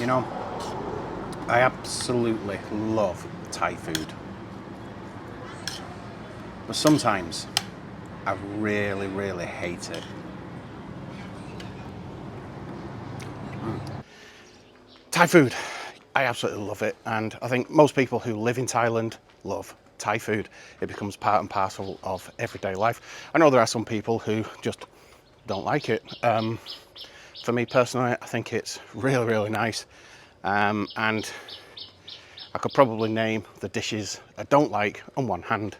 You know, I absolutely love Thai food. But sometimes I really hate it. Thai food, I absolutely love it. And I think most people who live in Thailand love Thai food. It becomes part and parcel of everyday life. I know there are some people who just don't like it. For me personally, I think it's really nice. And I could probably name the dishes I don't like on one hand.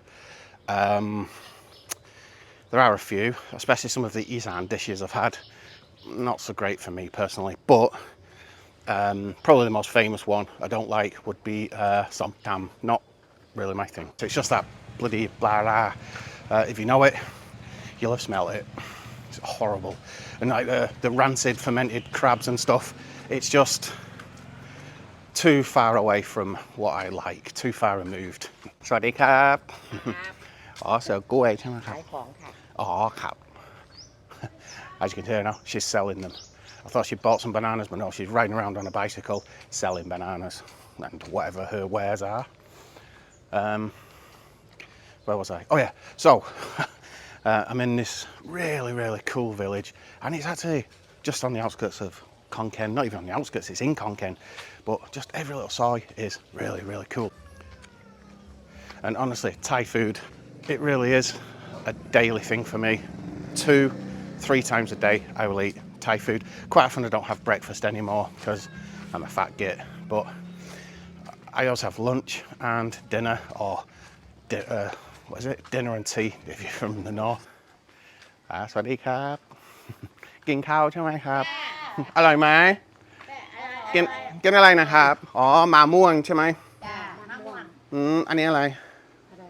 There are a few, especially some of the Isaan dishes I've had. Not so great for me personally, but probably the most famous one I don't like would be som tam. Not really my thing. So it's just that bloody blah blah. If you know it, you'll have smelled it. It's horrible. And like the rancid fermented crabs and stuff, it's just too far away from what I like, too far removed. สวัสดีครับ อ๋อเสือกล้วยใช่ไหมครับ ขายของค่ะ อ๋อครับ As you can hear now, she's selling them. I thought she bought some bananas, but no, she's riding around on a bicycle selling bananas and whatever her wares are. Where was I? Oh yeah, so I'm in this really cool village, and it's actually just on the outskirts of Khon Kaen. Not even on the outskirts, it's in Khon Kaen, but just every little soy is really cool. And honestly, Thai food, it really is a daily thing for me. 2-3 times a day I will eat Thai food. Quite often I don't have breakfast anymore because I'm a fat git, but I also have lunch and dinner, or what is it? Dinner and tea if you're from the north. สวัสดีครับ กินข้าวใช่ไหมครับ อร่อยไหมกินอะไรนะครับ อ๋อมะม่วงใช่ไหม จ้ามะม่วง อันนี้อะไร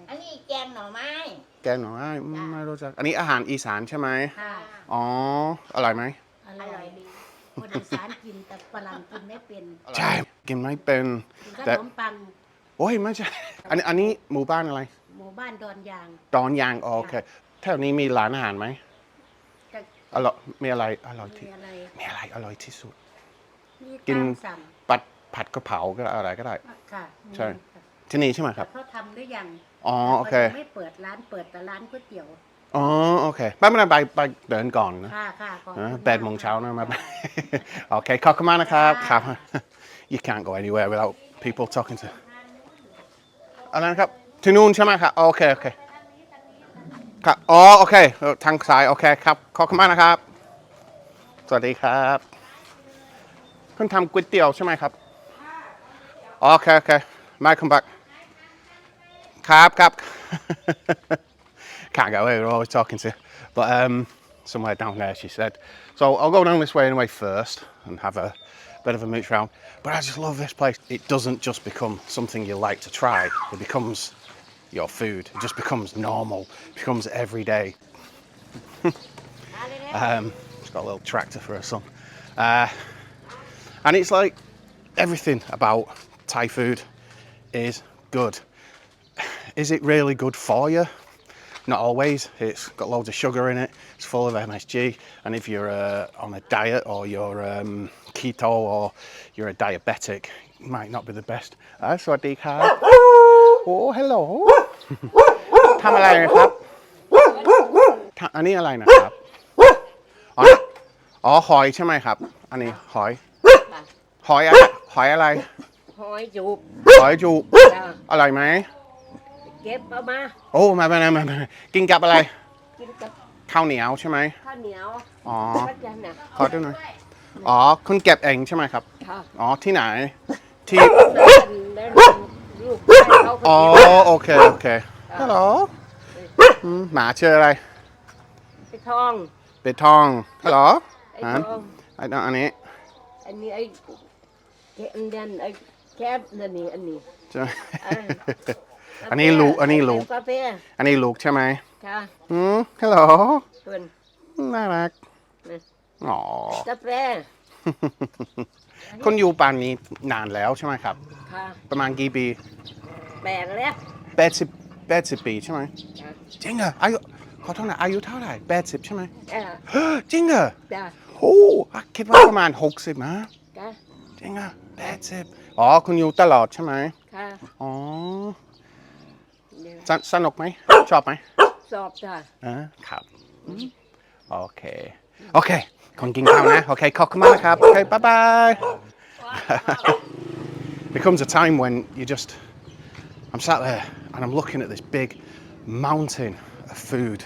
อันนี้แกงหน่อไม้ แกงหน่อไม้ไม่รู้จัก อันนี้อาหารอีสานใช่ไหม ค่ะ อ๋อ อร่อยไหม อร่อยดีคนอีสานกินแต่ฝรั่งกินไม่เป็น ใช่ กินไม่เป็น กินข แต่ นมปัง โอ้ยไม่ใช่ อันนี้หมู่บ้านอะไร หมู่บ้านดอนยาง ดอนยางโอเคแถวนี้มีร้านอาหารไหม จะ อร่อยมีอะไรอร่อยที่ มีอะไร มีอะไรอร่อยที่สุด มี กิน ตามสั่ง ผัดกะเพราก็อะไรก็ได้ ค่ะมี ใช่ ค่ะ ที่นี่ใช่ไหมครับ เขาทำหรือยัง อ๋อโอเค ขายังไม่เปิดร้านเปิดแต่ร้านก๋วยเตี๋ยว อ๋อโอเคไม่เป็นไรไปเดินก่อนนะ ค่ะขอบ อ่า คุณ 8 โมงเช้านะมา โอเคขอบคุณมากนะครับครับ You can't go anywhere without people talking to อะไรนะครับที่นู่นใช่ไหมครับโอเคครับอ๋อโอเคทางซ้ายโอเคครับขอบคุณมากนะครับสวัสดีครับคุณทำก๋วยเตี๋ยวใช่ไหมครับโอเคมาcome back ครับ Can't get away, we're always talking to. But somewhere down there, she said. So I'll go down this way anyway first and have a bit of a mooch round. But I just love this place. It doesn't just become something you like to try. It becomes your food. It just becomes normal. It becomes every day. It's got a little tractor for her son. And it's like everything about Thai food is good. Is it really good for you? Not always. It's got loads of sugar in it. It's full of MSG. And if you're on a diet or you're keto or you're a diabetic, it might not be the best. สวัสดีครับ โอ้ hello ทำอะไรนะครับอันนี้อะไรนะครับอ๋อหอยใช่ไหมครับ อันนี้หอยอะไรหอยอะไร หอยจูบ หอยจูบ จ้ะ อร่อยไหม เก็บเอามา โอ้มากินกับอะไร กินกับ ข้าวเหนียวใช่ไหม ข้าวเหนียว อ๋อ วัดยันน่ะ ขอดูหน่อย อ๋อ คุณเก็บเองใช่ไหมครับ ค่ะ อ๋อ ที่ไหน ที่ แล้วลูกให้เขาก็ อ๋อ กิน โอเคฮัลโหลหมาชื่ออะไร ไปทอง เป็ดทอง ฮัลโหล ไอ้ทอง อันนี้ อันนี้ไอ้แคมดันไอ้แคบนั่นนี่อันนี้ ใช่ไหม อ่า อันนี้ลูก กาแฟ อันนี้ลูกใช่ไหม ค่ะ ฮัลโหล ส่วน น่ารัก นี่ อ๋อก าแฟ คุณอยู่ป่านนี้นานแล้วใช่ไหมครับ ค่ะ ประมาณกี่ปี แปลกแล้ว 80 ปีใช่ไหม จ้ะ จริงเหรออายุขอโทษนะอายุเท่าไหร่80ใช่ไหม อ่า จริงเหรอ จ้ะ โอ้คิดว่าประมาณ60นะ จ้ะ จริงอ่ะ80อ๋อคุณอยู่ตลอดใช่ไหม ค่ะ อ๋อ เดี๋ยว สนุกไหมชอบไหม สอบจ้ะ ครับโอเคโอเคคนกินข้าวนะโอเคขอบคุณมากนะครับโอเคบายบาย becomes a time when you just I'm sat there and I'm looking at this big mountain of food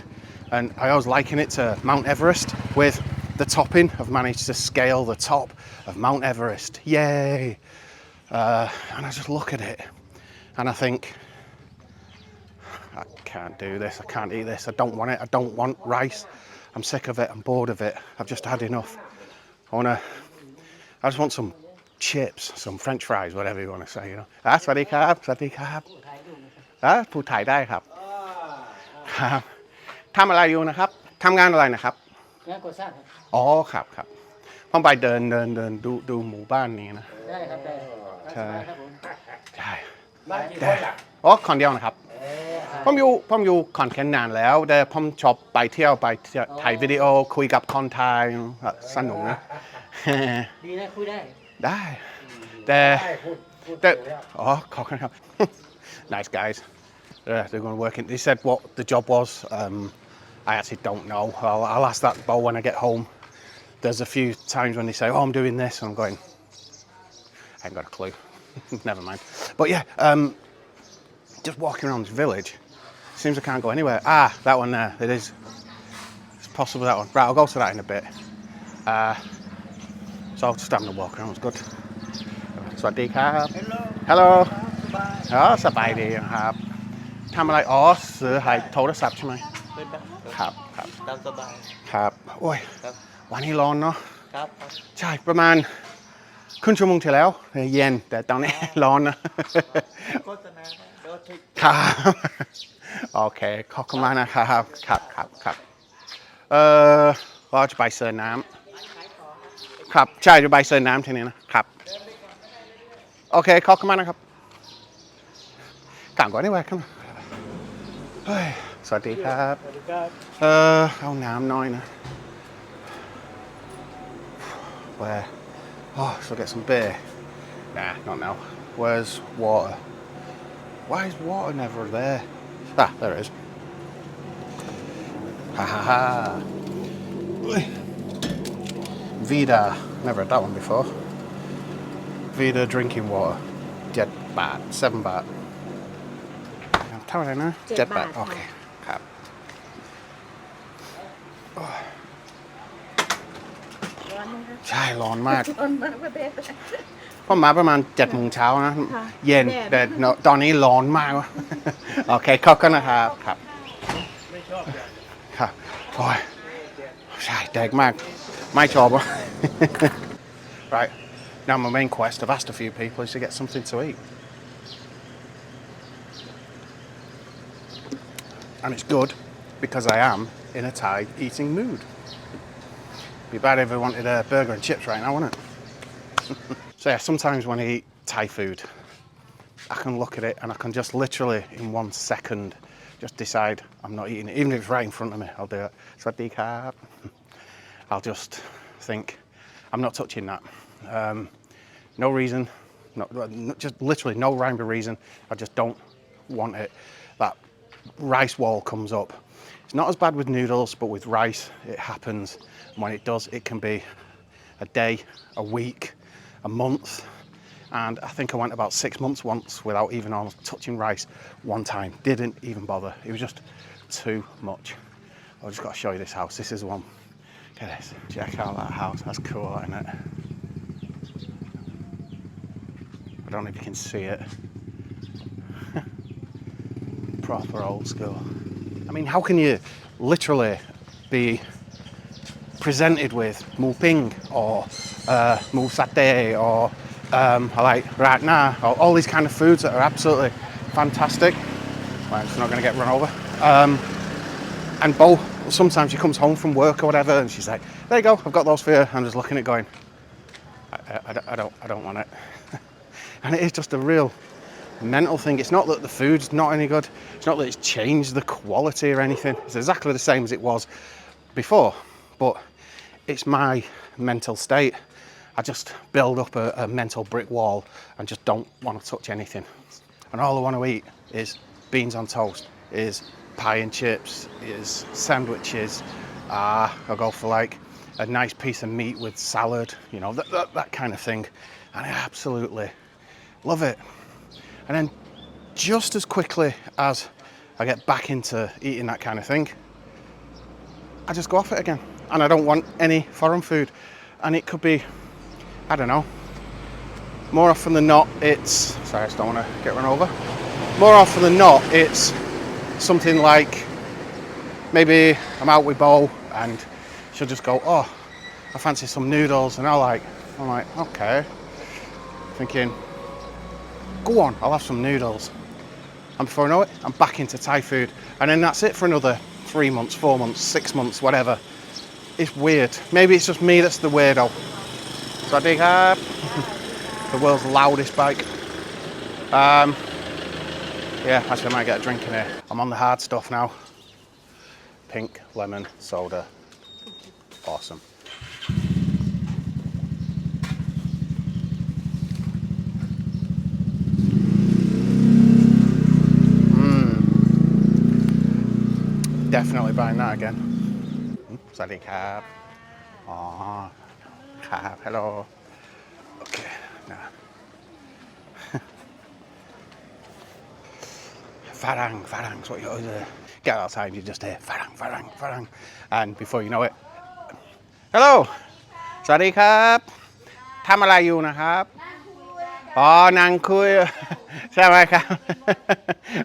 and I always liken it to Mount Everest with the topping. I've managed to scale the top of Mount Everest, yay. And I just look at it and I think I can't do this, I can't eat this, I don't want it, I don't want rice, I'm sick of it, I'm bored of it, I've just had enough. I just want some chips, some French fries, whatever you want to say, you know. สวัสดีครับสวัสดีครับพูดไทยได้ครับครับทำอะไรอยู่นะครับทำงานอะไรนะครับงานก่อสร้างครับ อ๋อครับครับผมไปเดินดูหมู่บ้านนี้นะ ได้ครับได้ ใช่ ครับผม ใช่ บ้านกี่คนล่ะ อ๋อคนเดียวนะครับผมอยู่ขอนแก่นนานแล้วแต่ผมชอบไปเที่ยวถ่ายวิดีโอคุยกับคนไทยสนุกนะ ดีนะคุยได้ ได้แต่อ๋อขอบคุณครับ nice guys they're going to work in they said what the job was I actually don't know I'll ask that Bo when I get home there's a few times when they say oh I'm doing this and I'm going I haven't got a clue never mind but yeah just walking around this village seems I can't go anywhere that one there it is it's possible that one right I'll go to that in a bit so just having a walk around was good สวัสดีครับ Hello อ๋อสบายดีครับทำอะไรอ๋อซื้อหายโทรศัพท์ใช่ไหมครับครับ ตามสบาย ครับโอ้ย ครับ วันนี้ร้อนเนาะ ครับ ใช่ประมาณครึ่งชั่วโมงที่แล้วเย็นแต่ตอนนี้ ร้อนนะ โฆษณาโดนทิก ครับโอเคขอบคุณมากนะครับครับก็จะไปเซิร์น้ำครับใช่จะไปเซิร์น้ำทีนี้นะครับโอเคขอบคุณมากนะครับกลับก่อนได้ไหมครับเฮ้ยสวัสดีครับ สวัสดีครับ เอาน้ำน้อยนะ Where oh so I'll get some beer nah not now where's water why is water never there there it is ha ha ha Vida never had that one before Vida drinking water 7 บาท 7 บาทเท่าไหร่นะ 7 บาท โอเคครับใช่ร้อนมาก ร้อนมากประเทศ ผมมาประมาณ7 โมงเช้านะ ค่ะ เย็น แดด แต่ตอนนี้ร้อนมากวะ โอเคขอบคุณนะครับครับ ไม่ชอบอย่าง ครับโอ้ยใช่แดกมากไม่ชอบวะ right now my main quest I've asked a few people is to get something to eat and it's good because I am in a Thai eating mood be bad if I wanted a burger and chips right now wouldn't it so yeah sometimes when I eat Thai food I can look at it and I can just literally in 1 second just decide I'm not eating it even if it's right in front of me I'll do it สวัสดีครับ I'll just think I'm not touching that no reason just literally no rhyme or reason I just don't want it that rice wall comes up it's not as bad with noodles but with rice it happens and when it does it can be a day a week a month and I think I went about 6 months once without even almost touching rice one time didn't even bother it was just too much I've just got to show you this house this is the one look at this check out that house that's cool isn't it I don't know if you can see it proper old school I mean how can you literally be presented with mu ping or mu satay or like ratna or all these kind of foods that are absolutely fantastic right, it's not going to get run over and Bo sometimes she comes home from work or whatever and she's like there you go I've got those for you I'm just looking at it going I don't want it and it is just a real mental thing it's not that the food's not any good it's not that it's changed the quality or anything it's exactly the same as it was before but it's my mental state I just build up a mental brick wall and just don't want to touch anything. And all I want to eat is beans on toast, is pie and chips, is sandwiches. I'll go for like a nice piece of meat with salad, you know, that kind of thing. And I absolutely love it. And then just as quickly as I get back into eating that kind of thing, I just go off it again. And I don't want any foreign food. And it could be, I don't know, more often than not, it's, sorry, I just don't want to get run over. More often than not, it's something like, maybe I'm out with Bo and she'll just go, oh, I fancy some noodles. And I'm like, okay. Thinking, go on, I'll have some noodles. And before I know it, I'm back into Thai food. And then that's it for another 3 months, 4 months, 6 months, whatever. It's weird. Maybe it's just me that's the weirdo. Sawasdee krab. The world's loudest bike. Yeah, actually I might get a drink in here. I'm on the hard stuff now. Pink lemon soda. Awesome. Definitely buying that again. Sawasdee krab. Oh, krab. Hello. Okay. Nah. Farang's what you always get outside, you just hear farang. And before you know it, hello. Sawasdee krab. ทำอะไรอยู่นะครับ อ๋อ นั่งคุย ใช่ไหมครับ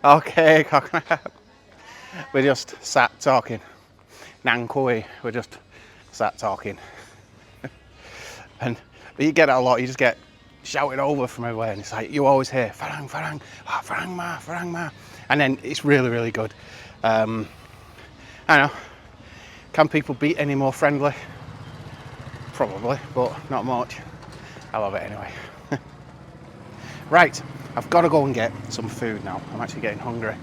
โอเค ขอบคุณครับ We're just sat talking. Nang kui, we're just sat talking. But you get it a lot, you just get shouted over from everywhere, and it's like, you always hear, farang, oh, farang ma. And then it's really, really good. I don't know, can people be any more friendly? Probably, but not much. I love it anyway. Right, I've got to go and get some food now. I'm actually getting hungry.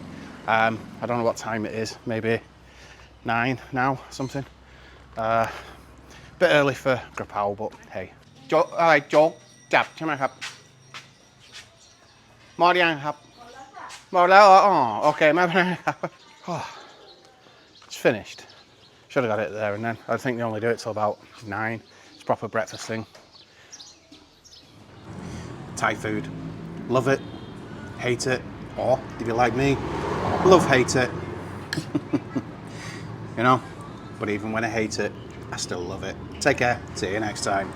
I don't know what time it is, maybe 9 now, something. Bit early for grapao, but hey. โจ๊กจับใช่ไหมครับหมดยังครับหมดแล้วอ๋อโอเคไม่เป็นไรครับ It's finished. Should have got it there and then. I think they only do it till about 9. It's a proper breakfast thing. Thai food. Love it. Hate it. Or, if you like me, love hate it. You know? But even when I hate it, I still love it. Take care. See you next time.